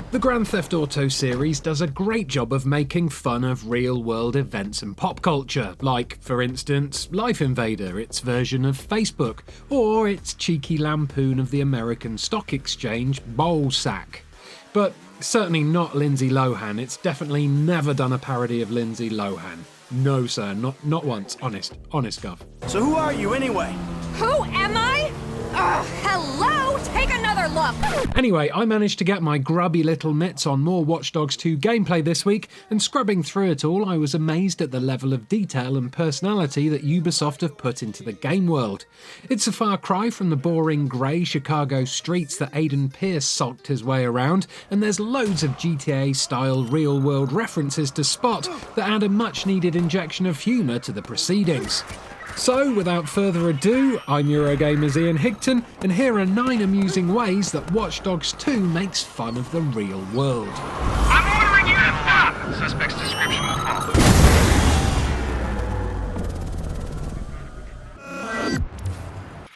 The Grand Theft Auto series does a great job of making fun of real-world events and pop culture, like, for instance, Life Invader, its version of Facebook, or its cheeky lampoon of the American stock exchange, Ballsack. But certainly not Lindsay Lohan. It's definitely never done a parody of Lindsay Lohan. No, sir, not once. Honest, Gov. So who are you anyway? Who am I? Hello? Take another look! Anyway, I managed to get my grubby little mitts on more Watch Dogs 2 gameplay this week, and scrubbing through it all, I was amazed at the level of detail and personality that Ubisoft have put into the game world. It's a far cry from the boring grey Chicago streets that Aiden Pierce sulked his way around, and there's loads of GTA-style real-world references to spot that add a much-needed injection of humour to the proceedings. So, without further ado, I'm Eurogamer's Ian Higton, and here are 9 amusing ways that Watch Dogs 2 makes fun of the real world. I'm ordering you to stop! Suspect's description will follow.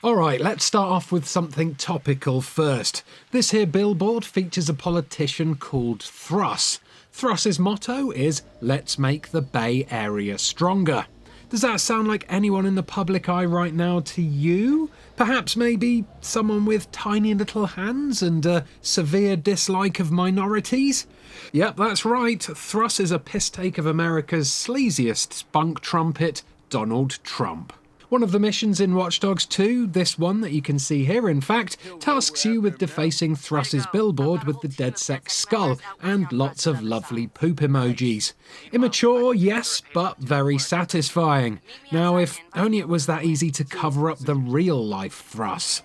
Alright, let's start off with something topical first. This here billboard features a politician called Thruss. Thruss's motto is, "Let's make the Bay Area stronger." Does that sound like anyone in the public eye right now to you? Perhaps maybe someone with tiny little hands and a severe dislike of minorities? Yep, that's right. Thruss is a piss-take of America's sleaziest spunk trumpet, Donald Trump. One of the missions in Watch Dogs 2, this one that you can see here in fact, tasks you with defacing Thruss's billboard with the DedSec skull and lots of lovely poop emojis. Immature, yes, but very satisfying. Now, if only it was that easy to cover up the real-life Thruss.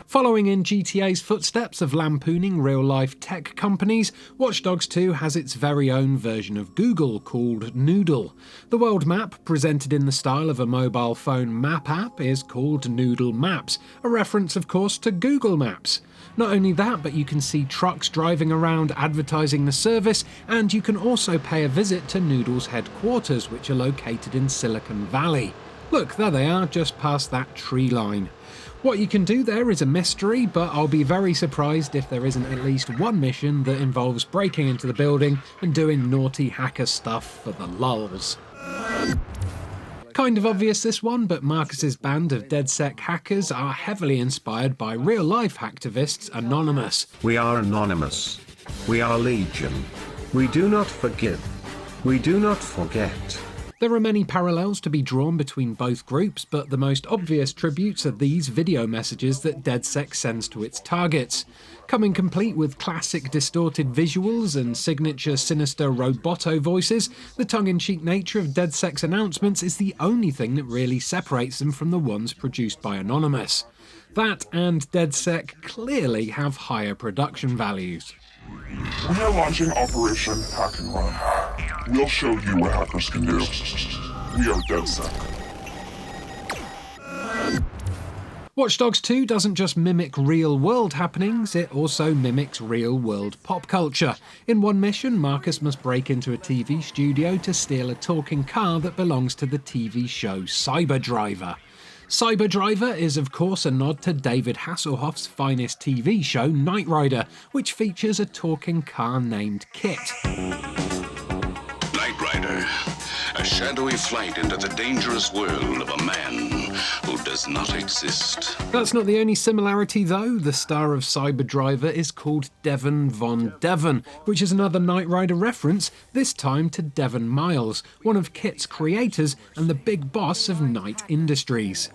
Following in GTA's footsteps of lampooning real-life tech companies, Watch Dogs 2 has its very own version of Google called Noodle. The world map, presented in the style of a mobile phone map app, is called Noodle Maps, a reference of course to Google Maps. Not only that, but you can see trucks driving around advertising the service, and you can also pay a visit to Noodle's headquarters, which are located in Silicon Valley. Look, there they are, just past that tree line. What you can do there is a mystery, but I'll be very surprised if there isn't at least one mission that involves breaking into the building and doing naughty hacker stuff for the lulz. Kind of obvious this one, but Marcus's band of DedSec hackers are heavily inspired by real-life hacktivists Anonymous. We are Anonymous. We are Legion. We do not forgive. We do not forget. There are many parallels to be drawn between both groups, but the most obvious tributes are these video messages that DedSec sends to its targets. Coming complete with classic distorted visuals and signature sinister roboto voices, the tongue-in-cheek nature of DedSec's announcements is the only thing that really separates them from the ones produced by Anonymous. That and DedSec clearly have higher production values. We are launching Operation Hack and Run. We'll show you what hackers can do. We are DedSec. Watch Dogs 2 doesn't just mimic real-world happenings, it also mimics real-world pop culture. In one mission, Marcus must break into a TV studio to steal a talking car that belongs to the TV show Cyberdriver. Cyberdriver is of course a nod to David Hasselhoff's finest TV show Knight Rider, which features a talking car named Kit. Knight Rider, a shadowy flight into the dangerous world of a man who does not exist. That's not the only similarity though. The star of Cyberdriver is called Devon Von Devon, which is another Knight Rider reference, this time to Devon Miles, one of Kit's creators and the big boss of Knight Industries.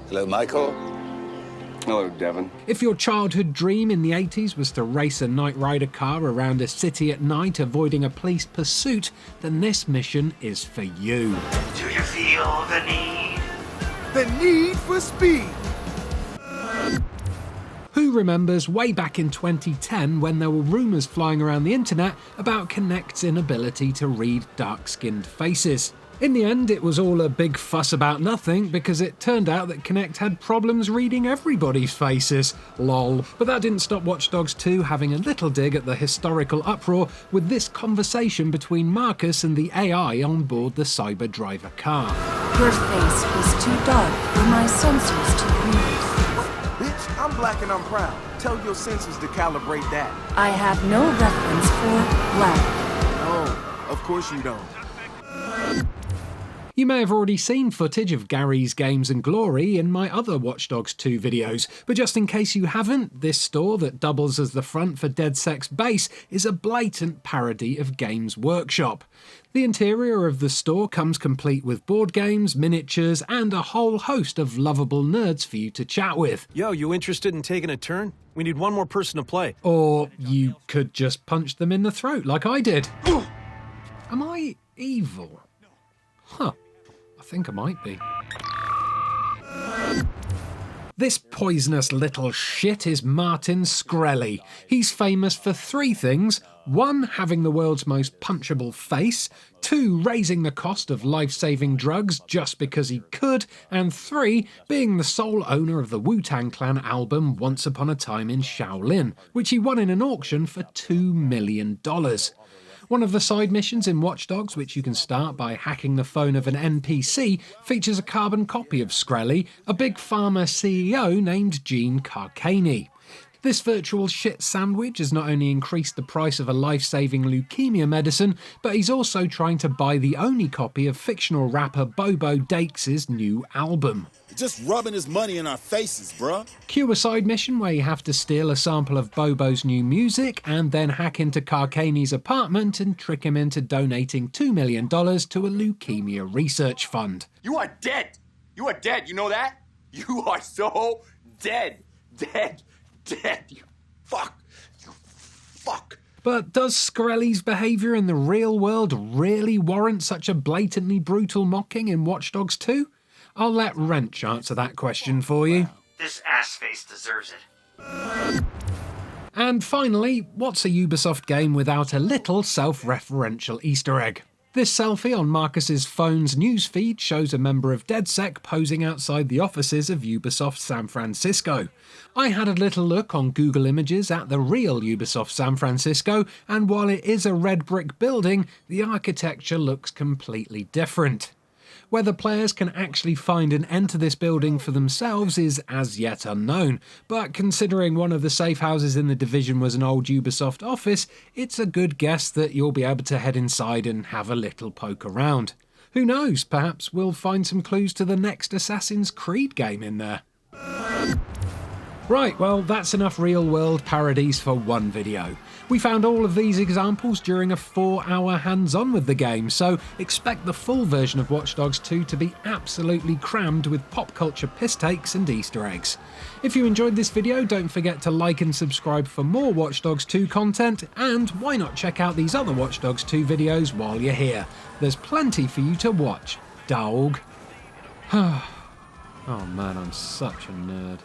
Hello, Michael. Hello, Devon. If your childhood dream in the 80s was to race a Knight Rider car around a city at night avoiding a police pursuit, then this mission is for you. Do you feel the need? The need for speed. Who remembers way back in 2010 when there were rumours flying around the internet about Kinect's inability to read dark-skinned faces? In the end, it was all a big fuss about nothing because it turned out that Kinect had problems reading everybody's faces. Lol. But that didn't stop Watch Dogs 2 having a little dig at the historical uproar with this conversation between Marcus and the AI on board the Cyberdriver car. Your face is too dark for my sensors to read. Bitch, I'm black and I'm proud. Tell your sensors to calibrate that. I have no reference for black. Oh, of course you don't. You may have already seen footage of Gary's Games and Glory in my other Watch Dogs 2 videos, but just in case you haven't, this store that doubles as the front for DeadSec's base is a blatant parody of Games Workshop. The interior of the store comes complete with board games, miniatures, and a whole host of lovable nerds for you to chat with. Yo, you interested in taking a turn? We need one more person to play. Or you could just punch them in the throat like I did. Am I evil? Huh. I think I might be. This poisonous little shit is Martin Shkreli. He's famous for 3 things. 1, having the world's most punchable face. 2, raising the cost of life-saving drugs just because he could. And 3, being the sole owner of the Wu-Tang Clan album Once Upon a Time in Shaolin, which he won in an auction for $2 million. One of the side missions in Watch Dogs, which you can start by hacking the phone of an NPC, features a carbon copy of Shkreli, a big pharma CEO named Gene Carcani. This virtual shit sandwich has not only increased the price of a life-saving leukemia medicine, but he's also trying to buy the only copy of fictional rapper Bobo Dakes' new album. Just rubbing his money in our faces, bruh. Cue a side mission where you have to steal a sample of Bobo's new music and then hack into Carcani's apartment and trick him into donating $2 million to a leukemia research fund. You are dead. You are dead. You know that? You are so dead. Dead. Dead. You fuck. You fuck. But does Shkreli's behaviour in the real world really warrant such a blatantly brutal mocking in Watch Dogs 2? I'll let Wrench answer that question for you. This ass-face deserves it. And finally, what's a Ubisoft game without a little self-referential Easter egg? This selfie on Marcus's phone's newsfeed shows a member of DeadSec posing outside the offices of Ubisoft San Francisco. I had a little look on Google Images at the real Ubisoft San Francisco, and while it is a red brick building, the architecture looks completely different. Whether players can actually find and enter this building for themselves is as yet unknown, but considering one of the safe houses in the Division was an old Ubisoft office, it's a good guess that you'll be able to head inside and have a little poke around. Who knows, perhaps we'll find some clues to the next Assassin's Creed game in there. Right, well, that's enough real-world parodies for one video. We found all of these examples during a 4-hour hands-on with the game, so expect the full version of Watch Dogs 2 to be absolutely crammed with pop culture piss takes and Easter eggs. If you enjoyed this video, don't forget to like and subscribe for more Watch Dogs 2 content, and why not check out these other Watch Dogs 2 videos while you're here. There's plenty for you to watch, dawg. Oh man, I'm such a nerd.